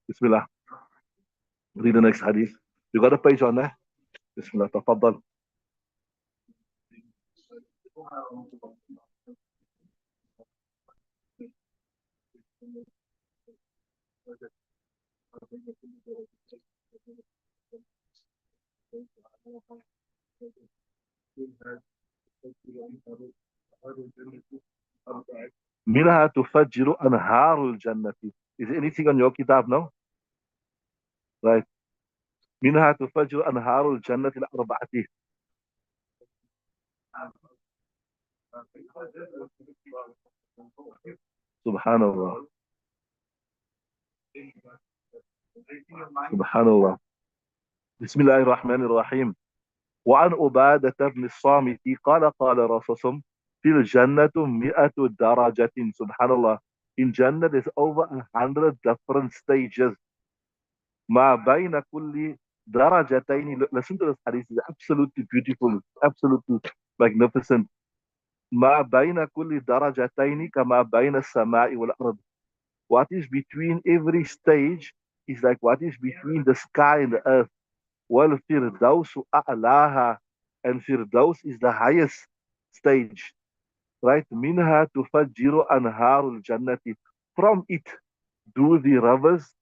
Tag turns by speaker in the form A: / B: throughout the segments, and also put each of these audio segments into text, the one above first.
A: Bismillah. Read the next hadith. You got a page on there? Bismillah. Tafaddal. منها تفجر أنهار الجنة. Is there anything on your kitab now? Right. منها تفجر أنهار الجنة الأربعة. سبحان الله. سبحان الله. بسم الله الرحمن الرحيم. وعن عبادة بن الصامت قال قال رسول في الجنة 100 درجة. سبحان الله. In Jannah there's over 100 different stages. ما بين كل درجتين. Listen to this hadith. It's absolutely beautiful. Absolutely magnificent. ما بين كل درجتين كما بين السماء والأرض. What is between every stage is like what is between the sky and the earth. والفردوس أعلاها, and Firdaus is the highest stage, right? منها تفجر أنهار الجنة. From it do the rivers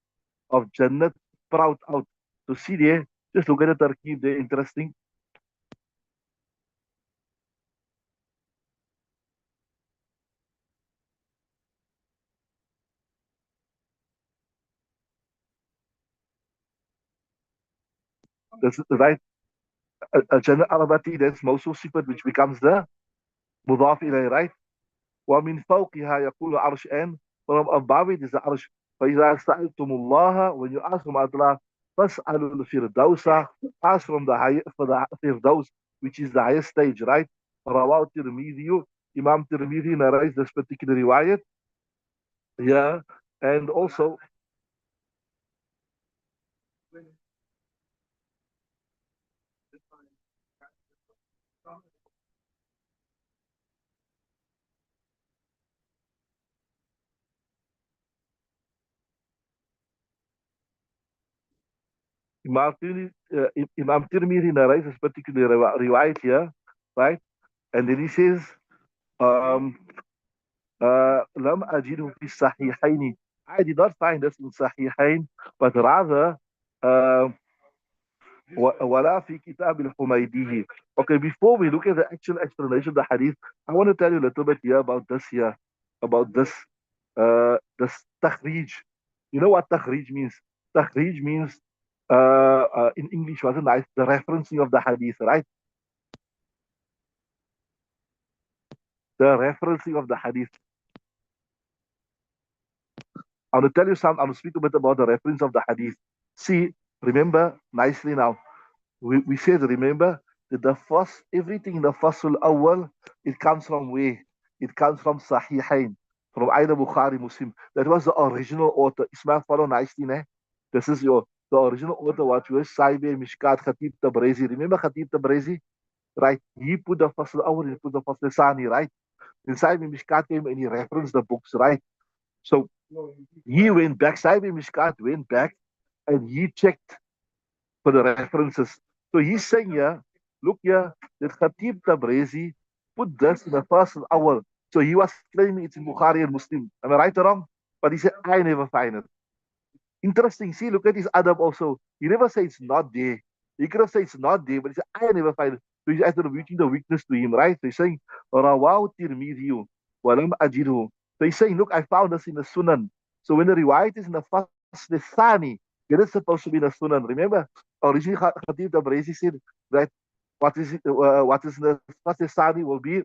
A: of Jannat sprout out. So see there, just look at the tarkib there, interesting. That's right. Jannat Arabati, that's Mawsul Sifat, which becomes the Mudaf ilay, right? ومن فوقها يقول عرش, and from above it is the arsh. فإذا سألتم الله, when you ask from Allah, فاسألوا الفردوس, ask from the high, for the Firdaus, which is the highest stage, right? رواه الترمذي, Imam Tirmidhi narrates this particular riwayat. Yeah, and also Imam Tirmidhi narrates this particular riwayat here, right? And then he says, um, لم أجده في الصحيحين. I did not find this in Sahihain, but rather uh, ولا في كتاب الحميدي. Okay, before we look at the actual explanation of the hadith, I want to tell you a little bit here about this here, about this takhrij. You know what takhrij means? Takhrij means in English, wasn't nice, the referencing of the hadith, right? The referencing of the hadith. I want to tell you something. I want to speak a bit about the reference of the hadith. See, remember nicely now. We said, remember, that the first, everything in the Fasul Awal, it comes from where? It comes from Sahihain, from either Bukhari, Muslim. That was the original author. Ismail, follow nicely, ne? This is the original author, what was Saibe, Mishkaat, Khatib Tabrezi. Remember Khatib Tabrezi? Right? He put the Fasul Awal, he put the Fasul Sani, right? Then Saibe Mishkaat came and he referenced the books, right? So he went back, Saibe Mishkaat went back and he checked for the references. So he's saying here, look here, that Khatib Tabrezi put this in the first hour. So he was claiming it's in Bukhari and Muslim. Am I right or wrong? But he said, I never find it. Interesting. See, look at his adab also. He never said it's not there. He could have said it's not there, but he said, I never find it. So he's attributing the weakness to him, right? So he's saying, Rawahu Tirmidhi walam ajidhu. So he's saying, look, I found this in the Sunan. So when the riwayat is in the first, the Thani, it is supposed to be in the Sunan. Remember, originally Khatib Tabrezi said that what is in the first the Thani will be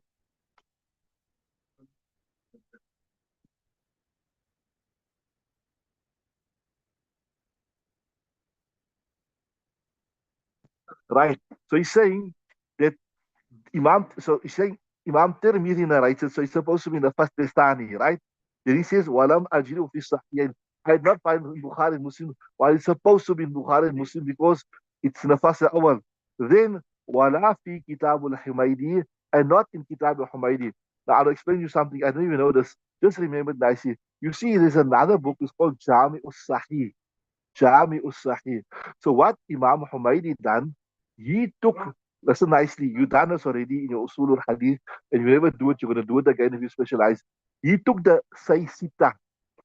A: right. So he's saying that so he's saying Imam Tirmidhi narrates it, so it's supposed to be in the first Thani, right? Then he says, Walam ajidu fi sahihain. I did not find in Bukhari and Muslim, while it's supposed to be in Bukhari and Muslim because it's in the first awal. Then, Wala fi Kitab al-Humaydi, and not in Kitab al-Humaydi. Now, I'll explain you something. I don't even know this. Just remember nicely. You see, there's another book. It's called Jami al-Sahih. Jami Sahih. So what Imam Humaydi done, he took, listen nicely, you done this already in your Usul al-Hadith, and you never do it, you're going to do it again if you specialize. He took the Say Sita.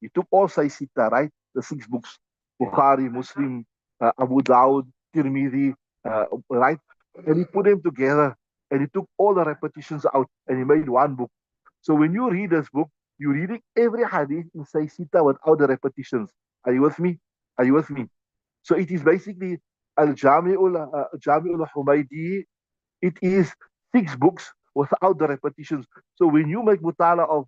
A: He took all Say Sita, right? The six books, Bukhari, Muslim, Abu Dawud, Tirmidhi, right? And he put them together, and he took all the repetitions out, and he made one book. So when you read this book, you're reading every hadith in Say Sita without the repetitions. Are you with me? Are you with me? So it is basically Al-Jami'ul Humaydi. It is six books without the repetitions. So when you make mutala of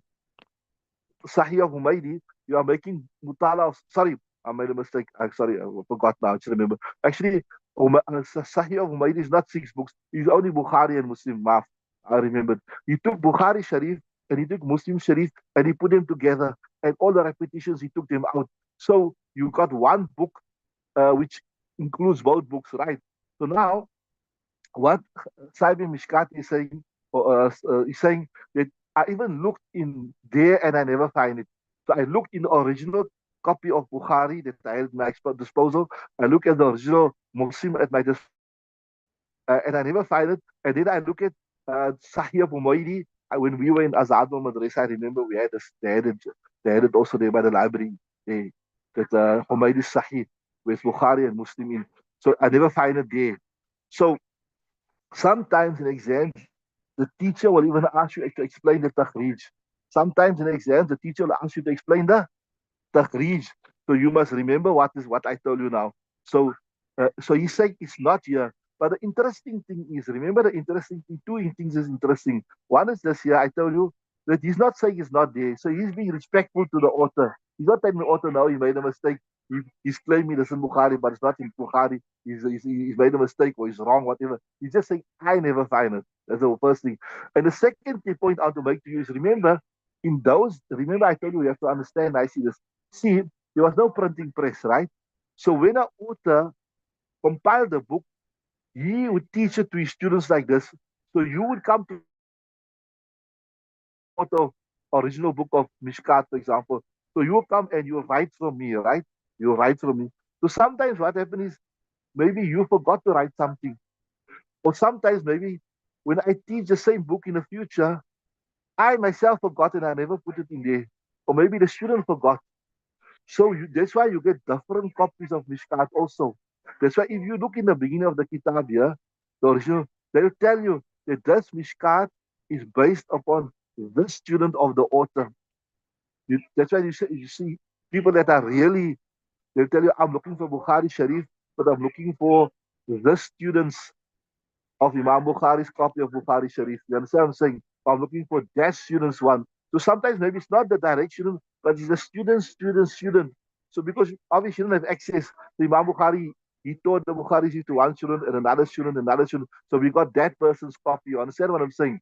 A: Sahih of Humaydi, you are making mutala of, sorry, I made a mistake. I'm sorry, I forgot now. I should remember. Actually, Sahih of Humaydi is not six books. It's only Bukhari and Muslim. Maaf, I remembered. He took Bukhari Sharif and he took Muslim Sharif and he put them together. And all the repetitions, he took them out. So you got one book which includes both books, right? So now, what Saib Mishkat is saying that I even looked in there and I never find it. So I looked in the original copy of Bukhari that I had at my disposal. I look at the original Muslim at my and I never find it. And then I look at Sahih of Umaydi. When we were in Azad Madrasa, I remember we had this, they had it also there by the library. They, that Umaydi Sahih with Bukhari and Muslim in. So I never find it there. So sometimes in exams, the teacher will even ask you to explain the takhrij. Sometimes in exams, the teacher will ask you to explain the takhrij. So you must remember what I told you now. So so he's saying it's not here. But the interesting thing is, remember the interesting thing, two things is interesting. One is this here, I told you that he's not saying it's not there. So he's being respectful to the author. He's not telling the author, no, he made a mistake. He's claiming this in Bukhari, but it's not in Bukhari. He's made a mistake or he's wrong, whatever. He's just saying, I never find it. That's the first thing. And the second key point I want to make to you is remember, remember I told you you have to understand, I see this. See, there was no printing press, right? So when an author compiled the book, he would teach it to his students like this. So you would come to the original book of Mishkaat, for example. So you will come and you will write from me, right? You will write from me. So sometimes what happens is maybe you forgot to write something. Or sometimes maybe when I teach the same book in the future, I myself forgot and I never put it in there. Or maybe the student forgot. So that's why you get different copies of Mishkat also. That's why if you look in the beginning of the Kitab here, the original, they will tell you that this Mishkat is based upon the student of the author. That's why you see people that are really, they'll tell you, I'm looking for Bukhari Sharif, but I'm looking for the students of Imam Bukhari's copy of Bukhari Sharif. You understand what I'm saying? I'm looking for that student's one. So sometimes maybe it's not the direct student, but it's the student. So because obviously you don't have access to Imam Bukhari, he taught the Bukhari to one student and another student, another student. So we got that person's copy. You understand what I'm saying?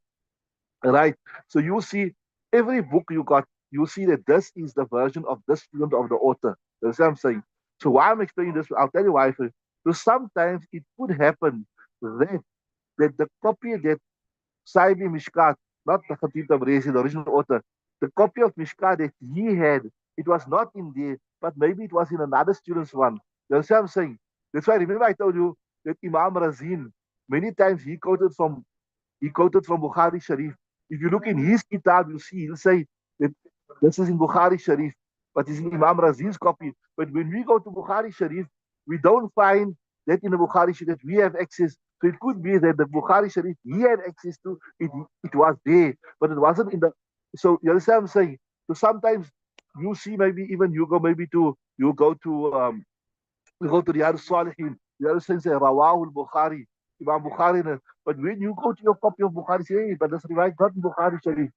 A: Right? So you see every book you got, you see that this is the version of this student of the author. That's what I'm saying. So why I'm explaining this, I'll tell you why. So sometimes it could happen that the copy that Saibi Mishkat, not the Khatib Tabrizi, the original author, the copy of Mishkat that he had, it was not in there, but maybe it was in another student's one. You understand what I'm saying? That's why remember I told you that Imam Razin, many times he quoted from Bukhari Sharif. If you look in his kitab, you see he'll say that this is in Bukhari Sharif, but it's in Imam Razin's copy. But when we go to Bukhari Sharif, we don't find that in the Bukhari Sharif that we have access. So it could be that the Bukhari Sharif he had access to, it was there, but it wasn't in the. So you understand what I'm saying? So sometimes you see maybe even you go to Riyadh Salihin, the other thing say Rawahul Bukhari, Imam Bukhari. But when you go to your copy of Bukhari, say, hey, but this riwayat not in Bukhari Sharif.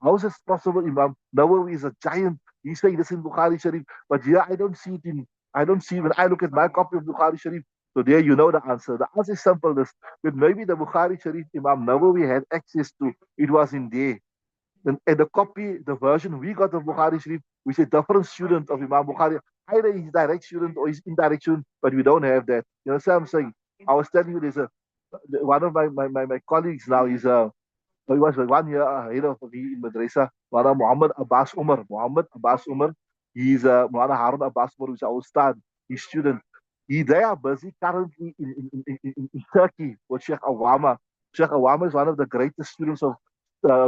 A: How is this possible, Imam? Nawawi is a giant. He's saying this in Bukhari Sharif. But yeah, I don't see when I look at my copy of Bukhari Sharif. So there you know the answer. The answer is simple. This, but maybe the Bukhari Sharif Imam Nawawi had access to, it was in there. And the copy, the version we got of Bukhari Sharif, we say different student of Imam Bukhari. Either he's direct student or he's indirect student, but we don't have that. You know what I'm saying? I was telling you, there's one of my colleagues now is he was 1 year ahead of me in madrasa. Muhammad Abbas Umar. He's Mulana Harun Abbas Umar, who's our ustad. his student. They are busy currently in Turkey with Sheikh Awama. Sheikh Awama is one of the greatest students of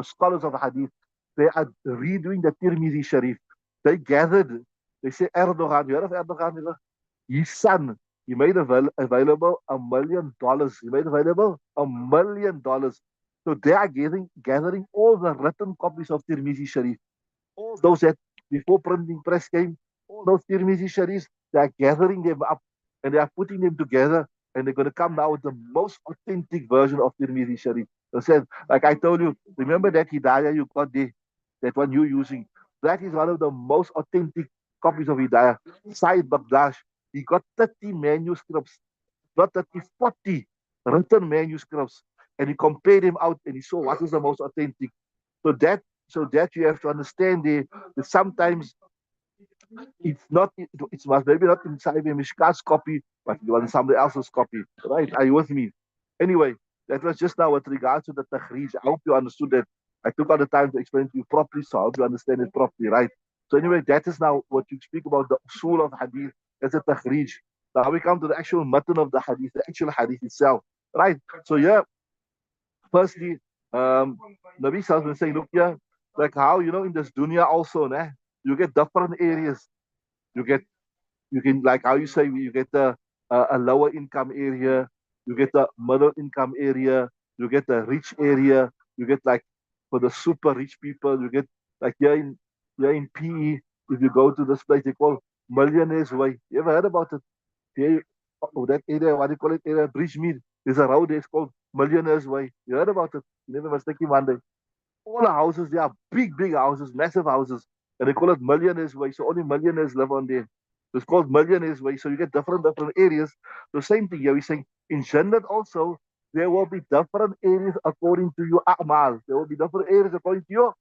A: scholars of Hadith. They are redoing the Tirmizi Sharif. They gathered. They say Erdogan. You heard of Erdogan? His son. He made available $1 million. He made available $1 million. So they are gathering all the written copies of Tirmizi Sharif, all those that before printing press came, all those Tirmizi Sharifs, they are gathering them up and they are putting them together and they're going to come now with the most authentic version of Tirmizi Sharif. They said, like I told you, remember that Hidayah you got there, that one you're using. That is one of the most authentic copies of Hidayah. Said Bagdash, he got 30 manuscripts, not 30, 40 written manuscripts, and he compared them out and he saw what is the most authentic. So that you have to understand that sometimes it's not it's must maybe not inside a Mishkaat's copy, but it was somebody else's copy. Right? Are you with me? Anyway, that was just now with regards to the takhrij. I hope you understood that. I took all the time to explain to you properly, so I hope you understand it properly, right? So anyway, that is now what you speak about the usul of hadith as a takhrij. Now we come to the actual matan of the hadith, the actual hadith itself. Right? So yeah, firstly, Nabi Sallallahu was saying, look here, like how in this dunya also, nah, you get different areas. You get you can like how you say you get a lower income area, you get a middle income area, you get a rich area, you get like for the super rich people, you get like here in PE, if you go to this place they call Millionaires Way. You ever heard about it? Here, oh, that area, what do you call it? Area Bridgemead. There's a road there, it's called Millionaires Way. You heard about it? You never mistake him one day. All the houses, they are big, big houses, massive houses. And they call it Millionaires Way. So only millionaires live on there. So it's called Millionaires Way. So you get different areas. The same thing here. We're saying in Jannat also, there will be different areas according to your a'mal. There will be different areas according to your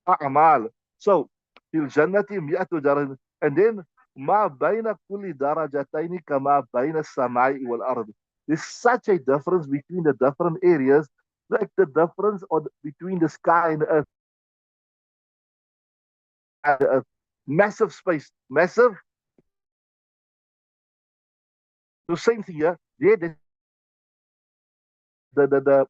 A: a'mal. So, fil jannati mi'atu darajat. And then, ma bayna kulli darajataini kama bayna samai wal ard. There's such a difference between the different areas, like the difference between the sky and the earth. Massive space, massive. The same thing here. Yeah, the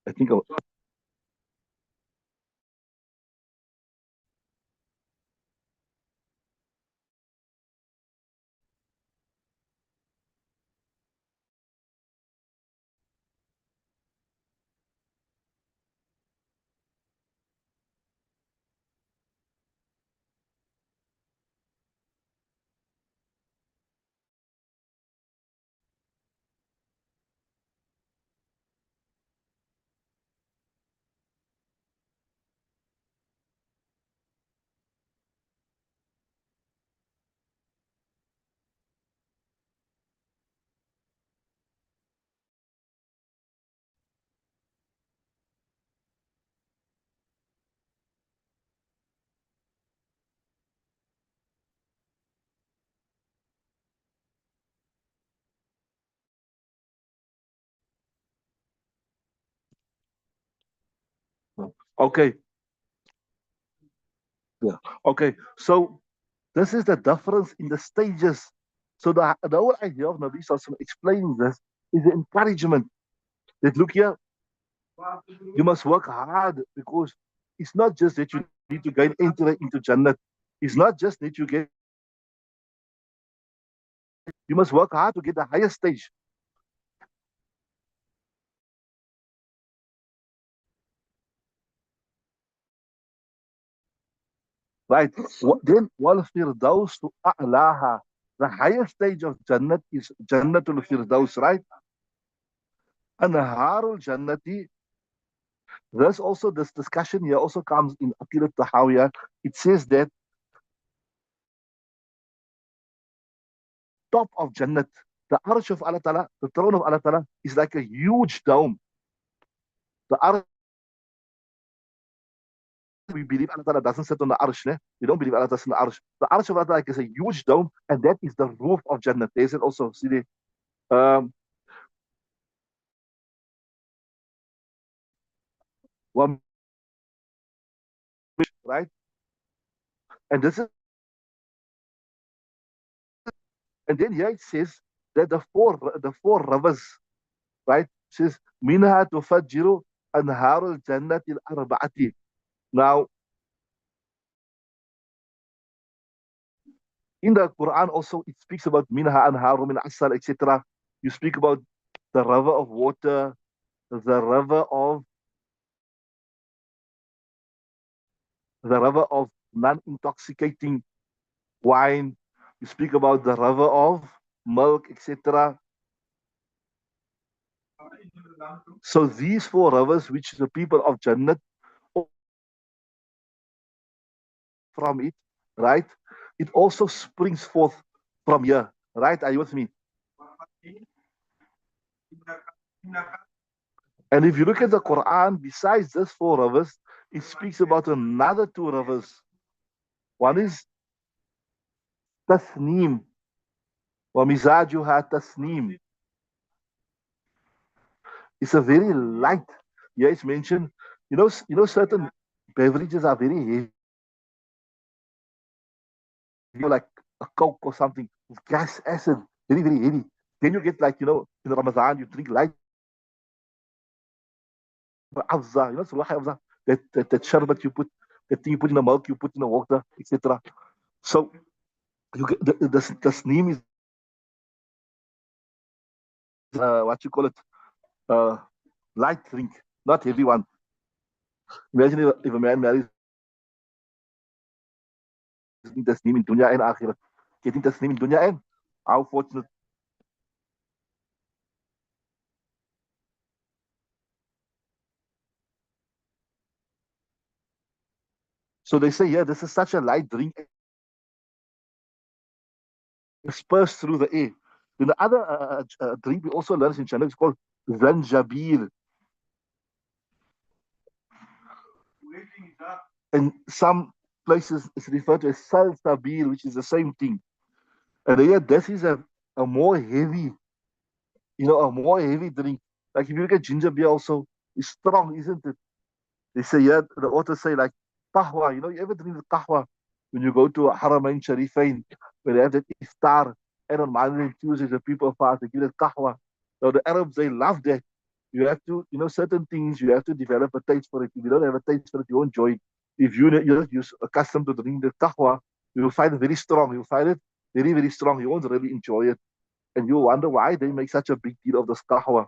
A: I think okay. Yeah. Okay. So this is the difference in the stages. So the whole idea of Nabi Sallallahu explaining this is the encouragement that look here, you must work hard because it's not just that you need to gain entry into Jannah. It's not just that you must work hard to get the highest stage. Right? Then wal firdaus to a'laha. The highest stage of Jannah is Jannatul Firdaus, right? And Harul Jannati. This discussion here also comes in Aqidat Tahawiyah. It says that top of Jannat. The arsh of Allah Ta'ala, the throne of Allah Ta'ala, is like a huge dome. The arsh, we believe Allah Ta'ala doesn't sit on the arsh. Ne? We don't believe Allah Ta'ala sits on the arsh. The arsh of Allah Ta'ala is a huge dome, and that is the roof of Jannah. There's it also. See there. Um, one, right? And this is, and then here it says that the four rivers, right? It says minha tufajjiru anharul jannati al-arba'ati. Now, in the Quran also it speaks about minha anharu min asal, etc. You speak about the river of water, the river of non-intoxicating wine. You speak about the river of milk, etc. So these four rivers, which the people of Jannat from it, right? It also springs forth from here, right? Are you with me? And if you look at the Quran, besides these four rivers, it speaks about another two rivers. One is Tasneem, wa mizajuha Tasneem. It's a very light. Yeah, it's mentioned. Certain beverages are very heavy, like a Coke or something, with gas acid, very, very heavy. Then you get like, in Ramadan, you drink light Afza, Surah Afza, that sherbet you put, that thing you put in the milk, you put in the water, etc. So you get the sneam is what you call it, uh, light drink, not heavy one. Imagine if a man marries the sneam in dunya and akhirat, getting the sneam in dunya and how fortunate. So they say, yeah, this is such a light drink, dispersed through the air. Then the other drink we also learn in China is called zanjabil. In some places, it's referred to as salsabil, which is the same thing. And yeah, this is a more heavy, a more heavy drink. Like if you look at ginger beer also, it's strong, isn't it? They say, yeah, the authors say like kahwa, you ever drink the kahwa when you go to Haramain Sharifain, where they have that iftar, and on Monday and Tuesdays the people fast, they give it kahwa. So the Arabs, they love that. You have to, certain things, you have to develop a taste for it. If you don't have a taste for it, you won't enjoy it. If you're accustomed to drinking the kahwa, you'll find it very strong. You'll find it very, very strong. You won't really enjoy it. And you wonder why they make such a big deal of this kahwa.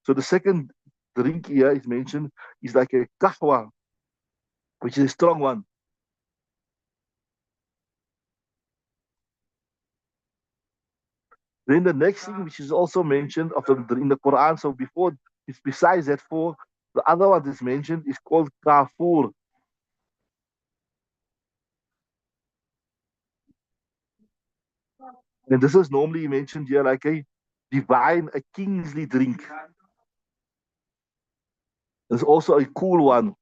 A: So the second drink here is mentioned is like a kahwa, which is a strong one. Then the next thing, which is also mentioned in the Quran, so before it's besides that four, the other one that's mentioned is called kafur, and this is normally mentioned here like a divine, a kingly drink. There's also a cool one.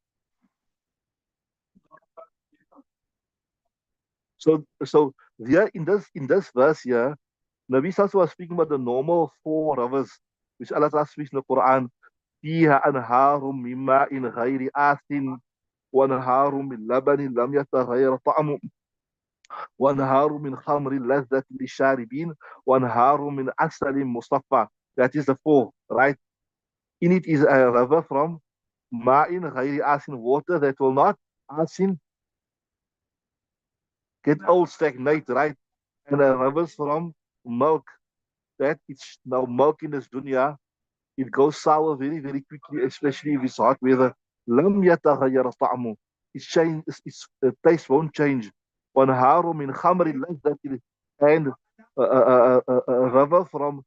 A: So here in this verse here, Nabi Sallallahu was speaking about the normal four rivers, which Allah Ta'ala speaks in the Quran. فيها أنهار من ماء غير آسن وأنهار من لبن لم يتغير طعمه وأنهار من خمر لذة للشاربين وأنهار من عسل مصفى. That is the four, right? In it is a river from ma'in غير asin, water that will not asin, get old, stagnate, right? And a rivers from milk, that it's now milk in this dunya, it goes sour very, very quickly, especially if it's hot weather. لم يتغير طعمه. Its taste won't change. وانهار من خمر لذة, and a river from,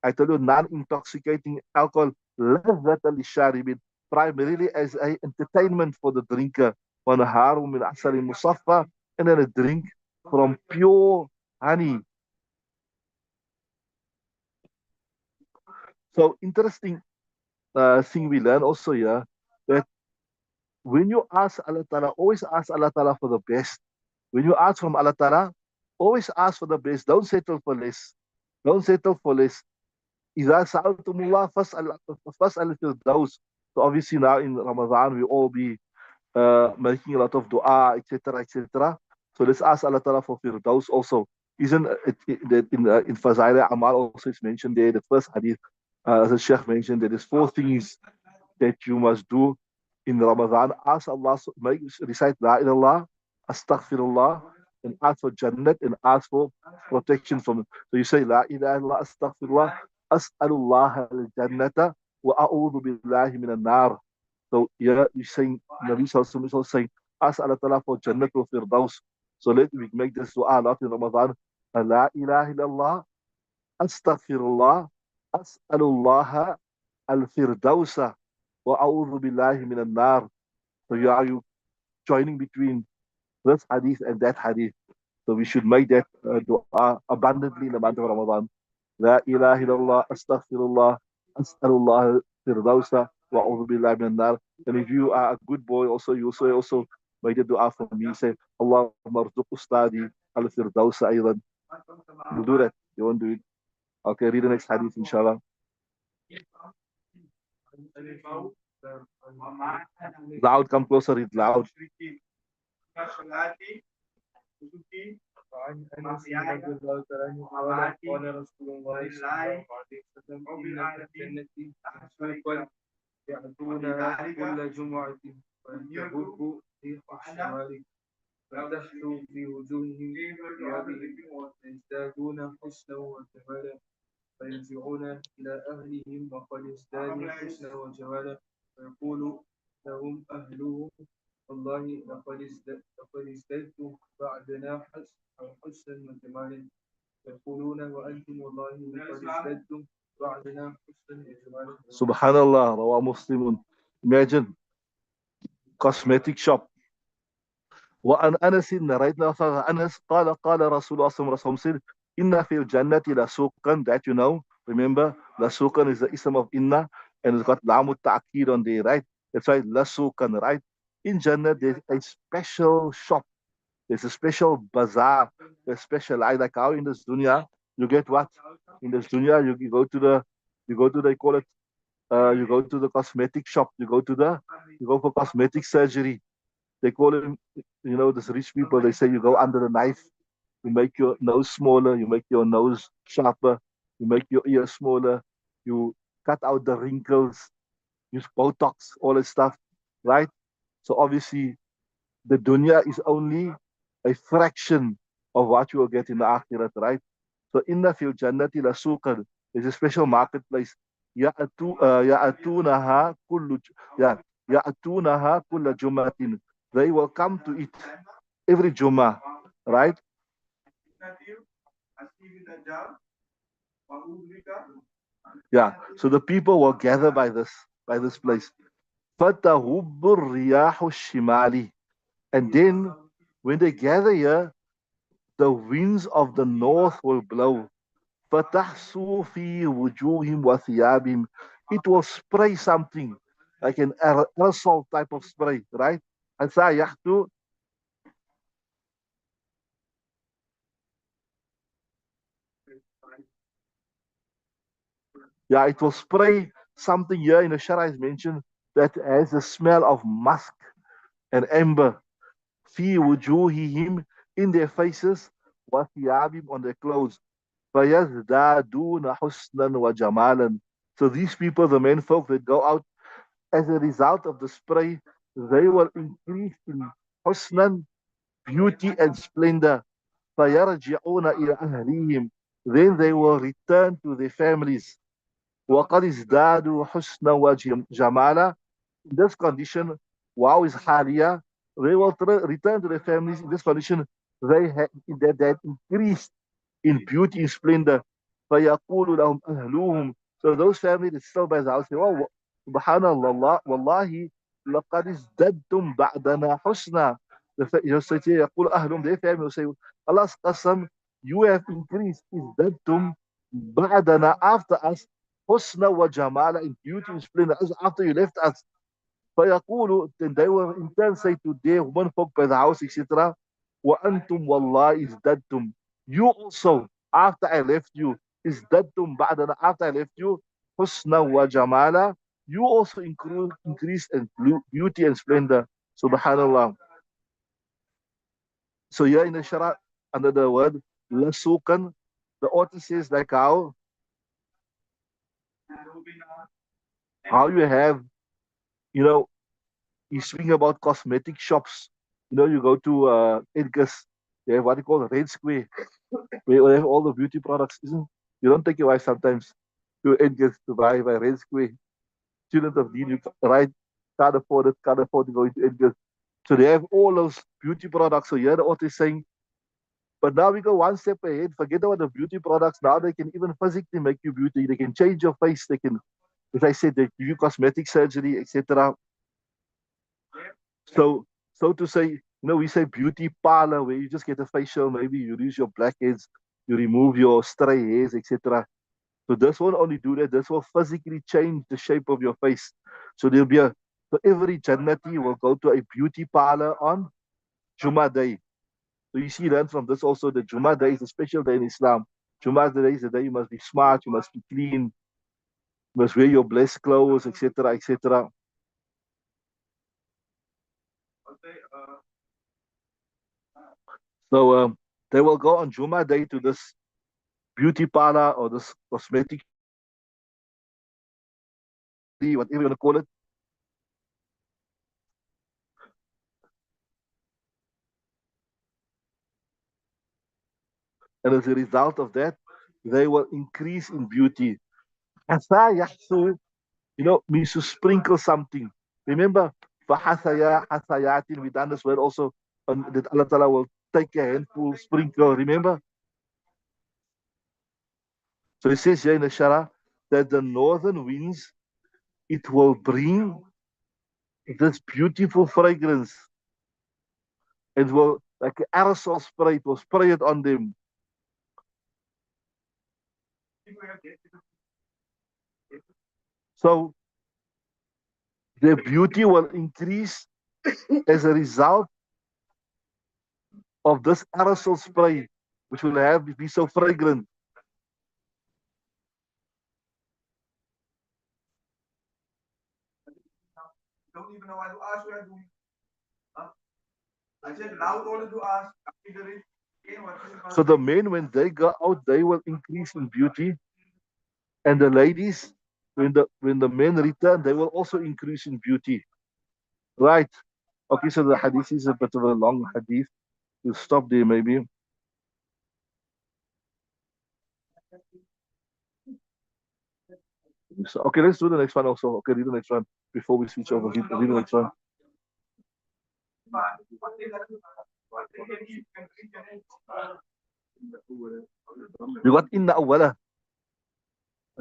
A: I tell you, non-intoxicating alcohol, لذة للشاربين, primarily as a entertainment for the drinker. وانهار من عسل مصفى, and then a drink from pure honey. So interesting thing we learn also here that when you ask Allah Ta'ala, always ask Allah Ta'ala for the best. When you ask from Allah Ta'ala, always ask for the best. Don't settle for less. Don't settle for less. إذا سألتم الله فاسأل الفردوس. So obviously now in Ramadan we all be making a lot of dua, etc., etc. So let's ask Allah Ta'ala for Firdaus also. Isn't that in Fazaila Amal also it's mentioned there, the first hadith, as the Sheikh mentioned, there is four things that you must do in Ramadan. Ask Allah, make, recite La ilallah, Astaghfirullah, and ask for Jannat and ask for protection from. So you say La ilaha illallah, Astaghfirullah, As'alullah al-Jannata, wa a'udhu billahi min al-nar. So yeah, you're saying, Nabi Sallallahu Alaihi Wasallam is saying, ask Allah Ta'ala for Jannat al Firdaus. So let me make this dua a lot in Ramadan. La ilaha illallah, astaghfirullah, as'alullah al-firdausa, wa a'udhu billahi min al-nar. So you joining between this hadith and that hadith. So we should make that dua abundantly in the month of Ramadan. لا إله إلا الله أستغفر الله أسأل الله الفردوس وأعوذ بالله من النار. And if you are a good boy also, you also make the dua for me. Say اللهم ارزق أستاذي الفردوس أيضا. You do that. You won't do it. Okay, read the next hadith inshallah. Loud, come closer, read loud.
B: وعن انس رضي الله تعالى عنه قال قال رسول الله صلى الله عليه وسلم ان في الجنه سوقا يأتونها كل جمعة فتهب ريح الشمال فتحلو في وجوههم ثيابهم فيزدادون حسنا وجمالا فيرجعون إلى أهلهم وقد ازدادوا حسنا وجمالا فيقول لهم أهلهم والله لقد ازددتم بعدنا حسنا وجمالا يقولون وأنتم والله لقد ازددتم بعدنا حسنا وجمالا.
A: Subhanallah, Rawa Muslimun. Imagine, cosmetic shop. وعن أنس right now أنس قال رسول الله صلى الله عليه وسلم إن في الجنة لسوقا, that you know, remember لسوقا is the ism of inna and it's got lamu ta'kid on there, right? That's right, lasuqan, right? In Jannah there's a special shop, there's a special bazaar, there's special like how in this dunya you get what? In this dunya you go to they call it you go to the cosmetic shop, you go for cosmetic surgery. They call him, you know, this rich people, they say you go under the knife, you make your nose smaller, you make your nose sharper, you make your ears smaller, you cut out the wrinkles, use Botox, all that stuff, right? So obviously, the dunya is only a fraction of what you will get in the akhirat, right? So inna fil jannati la suqan. There's a special marketplace. Ya'atunaha kullu ya ya'atunaha kulla jumatin. They will come to it every Juma, right? Yeah. So the people will gather by this place. فَتَهُبُّ الرِّيَاحُ الشِّمَالِ. And then when they gather here, the winds of the north will blow. فَتَحْسُو فِي وُجُوهِمْ وَثِيَابِهِمْ. It will spray something like an aerosol type of spray, right? حتى يحدو. Yeah, it will spray something here in the Shara is mentioned that has the smell of musk and amber. في وجوههم, in their faces, وثيابهم, on their clothes. فيزدادون حسنا وجمالا. So these people, the men folk that go out as a result of the spray, they will increase in husnan, beauty and splendor. فيرجعون إلى أهليهم. Then they will return to their families. وقد ازدادوا حسنا وجمالا. In this condition, wow is halia. They will return to their families in this condition. That increased in beauty and splendor. فيقول لهم أهلوهم. So those families that still by the house say, oh, subhanallah, wallahi, لقد ازددتم بعدنا حسنا. يقول أهلهم, their family will say, Allah's qasam, you have increased ازددتم بعدنا, after us, husna wa jamala, in beauty and splendor, as after you left us. فيقول, then they will in turn say to their womenfolk by the house, etc. وأنتم والله ازددتم. You also, after I left you, ازددتم بعدنا, after I left you, حسنا وجمالا, you also increase in beauty and splendor. Subhanallah. So here in the Shara, under the word lasukan, the author says like how you have, you know, he's speaking about cosmetic shops. You know, you go to Edgar's, they have what they call Red Square, where they have all the beauty products, isn't? You don't take your wife sometimes to Edgar's to buy Red Square. Student of Dean, you right, can't afford to go into Edgar's. So they have all those beauty products. So here the author is saying, but now we go one step ahead. Forget about the beauty products. Now they can even physically make you beauty. They can change your face. They can, as I said, they give you cosmetic surgery, etc. So, so to say, we say beauty parlor where you just get a facial, maybe you lose your blackheads, you remove your stray hairs, etc. So this won't only do that, this will physically change the shape of your face. So there'll be so every Jannati will go to a beauty parlor on Jummah Day. So you see, learn from this also that Jummah Day is a special day in Islam. Jummah Day is the day you must be smart, you must be clean, you must wear your blessed clothes, etc., etc. So they will go on Jummah Day to this beauty parlor or this cosmetic shop, whatever you want to call it. And as a result of that, they will increase in beauty. Hasayahsu, means to sprinkle something. Remember, Fahasaya, Hasayatin, we done this word also, that Allah Ta'ala will take a handful, sprinkle. Remember? So it says here in the Shara that the northern winds, it will bring this beautiful fragrance. It will, like an aerosol spray, it will spray it on them. So their beauty will increase as a result of this aerosol spray, which will have be so fragrant.
B: Don't even know why to ask where I do. Huh? I said loud order to ask.
A: So the men, when they go out, they will increase in beauty, and the ladies, when the men return, they will also increase in beauty. Right? Okay, so the hadith is a bit of a long hadith. We'll stop there maybe. So, okay, let's do the next one also. Okay, read the next one before we switch over. Read the next one. You got inna awwala.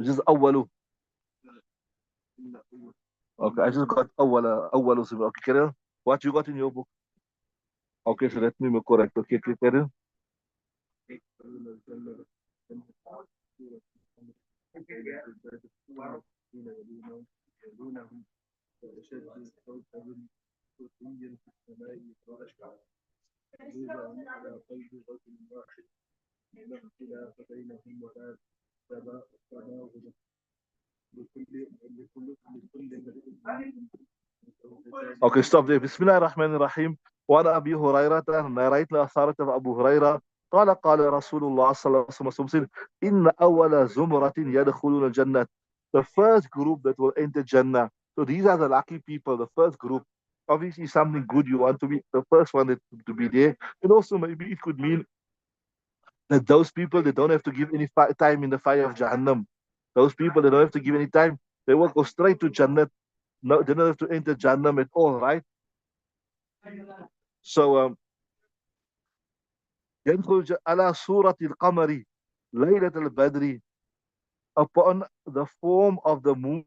A: Just awwalu. Okay, I just got awwalu. Okay, carry on. What you got in your book? Okay, so let me make correct. Okay, carry on. Okay, stop there. Bismillah ar-Rahman ar-Rahim. وعن أبي هريرة narrate أثارة أبو هريرة قال رسول الله صلى الله عليه وسلم إن أول زمرة يدخلون الجنة. The first group that will enter Jannah. So these are the lucky people, the first group. Obviously something good you want to be the first one to be there. And also maybe it could mean that those people, they don't have to give any time in the fire of Jahannam. Those people, they don't have to give any time. They will go straight to Jannah. No, they don't have to enter Jahannam at all, right? So يدخل على صورة القمر ليلة البدر, upon the form of the moon,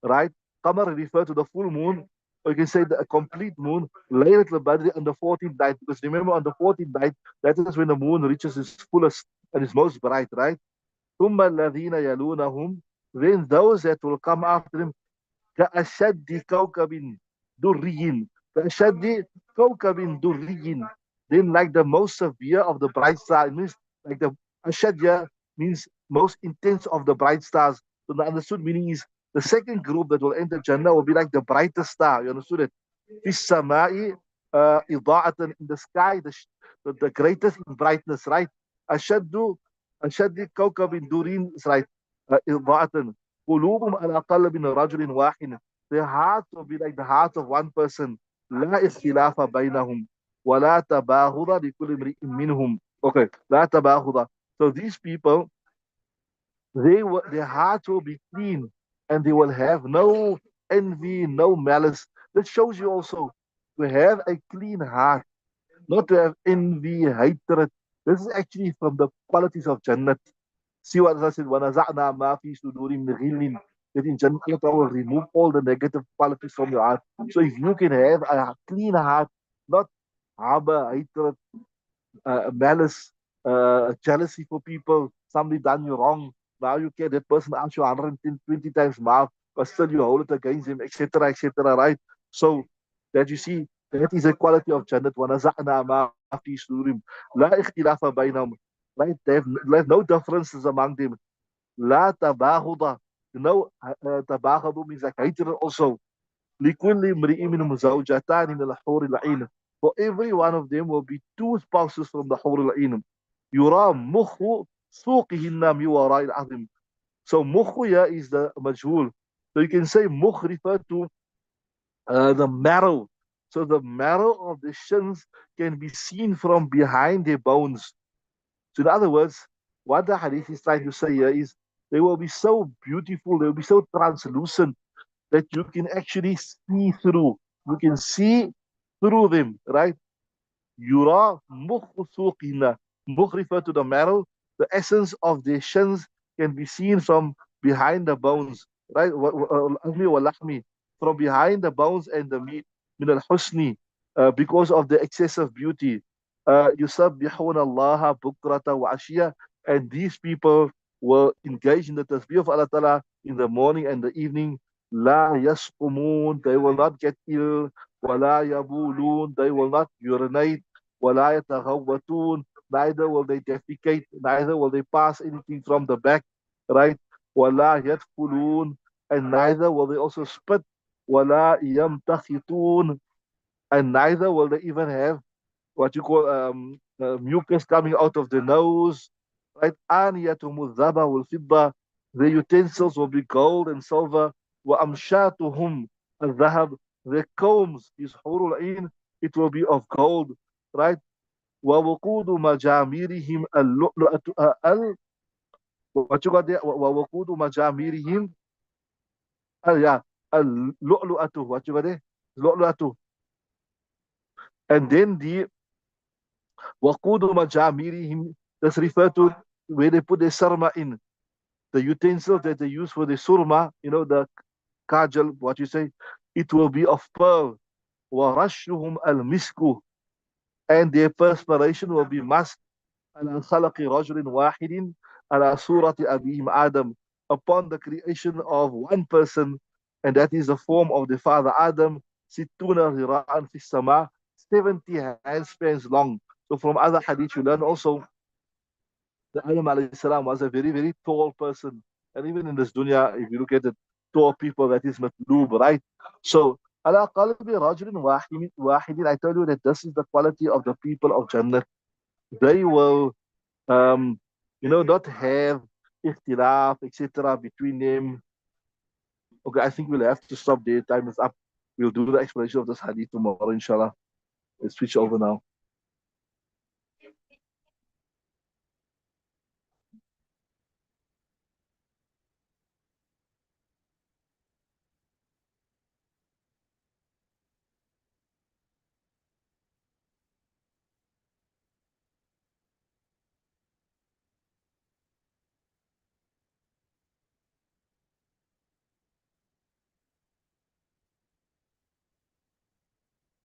A: right? Qamar refer to the full moon, or you can say the complete moon, Laylat al-Badr on the 14th night, because remember on the 14th night, that is when the moon reaches its fullest and is most bright, right? ثم الذين يلونهم, then those that will come after him, كأشد كوكب دري كأشد كوكب دري, then like the most severe of the bright star. It means like the ashadya means most intense of the bright stars. So the understood meaning is the second group that will enter Jannah will be like the brightest star. You understood it? في السماء إضاءة, in the sky, the greatest in brightness, right? أشد أشد كوكب دورين is right. إضاءة قلوبهم على قلب رجل واحد, their hearts will be like the heart of one person. لا اختلاف بينهم ولا تباغض لكل امرئ منهم. Okay, لا تباغض. So these people, their hearts will be clean and they will have no envy, no malice. That shows you also to have a clean heart, not to have envy, hatred. This is actually from the qualities of Jannah. See what I said, وَنَزَعْنَا مَا فِي صُدُورِهِمْ مِنْ غِلٍّ, that in Jannah Allah Ta'ala will remove all the negative qualities from your heart. So if you can have a clean heart, not harbor hatred, malice, jealousy for people, somebody done you wrong, now you can, that person asks you 110, 20 times maaf, but still you hold it against him, etc., etc., right? So that you see, that is a quality of Jannah. وَنَزَعْنَا مَا فِي صُدُورِهِمْ لَا اخْتِلَافَ بَيْنَهُم, right? They have no differences among them. لا تباغض. You know, تباغض means like hatred also. لكل امرئ منهم زوجتان من الحور العين. For every one of them will be two spouses from the حور العين. يرى مخ سوقهن من وراء العظم. So مخ here is the majhul. So you can say مخ refer to the marrow. So the marrow of the shins can be seen from behind their bones. So in other words, what the hadith is trying to say here is they will be so beautiful, they will be so translucent that you can actually see through. You can see through them, right? Yura mukh suqina. Mukh refer to the marrow. The essence of the shins can be seen from behind the bones, right? Lahmi, from behind the bones and the meat. Min al husni, because of the excessive beauty. Yusabbihuna Allah bukrata wa ashiya. And these people will engage in the tasbih of Allah Ta'ala in the morning and the evening. La yasqumun, they will not get ill. Wala yabulun, they will not urinate. ولا يتغوتون, neither will they defecate, neither will they pass anything from the back, right? ولا يدخلون, and neither will they also spit. ولا يمتخطون, and neither will they even have what you call mucus coming out of the nose, right? آنيتهم الذهب والفضة, the utensils will be gold and silver. وأمشاتهم الذهب, the combs is حور العين, it will be of gold, right? ووقود مجاميرهم اللؤلؤة what you got there? ووقود مجاميرهم yeah, اللؤلؤة, what you got there? لؤلؤة. And then the وقود مجاميرهم, that's referred to where they put the sarma in, the utensils that they use for the surma, the kajal, what you say, it will be of pearl. ورشهم المسك, and their perspiration will be musk. على خلق رجل واحد على صورة أبيهم Adam, upon the creation of one person, and that is the form of the father Adam. ستون ذراعا في السماء, 70 handspans long. So from other hadith you learn also that Adam alayhi salam was a very, very tall person. And even in this dunya, if you look at the tall people, that is matloob, right? So, على قلب رجل واحد, I tell you that this is the quality of the people of Jannah. They will um, not have ikhtilaf, etc. between them. Okay, I think we'll have to stop there. Time is up. We'll do the explanation of this hadith tomorrow, inshallah. Let's switch over now.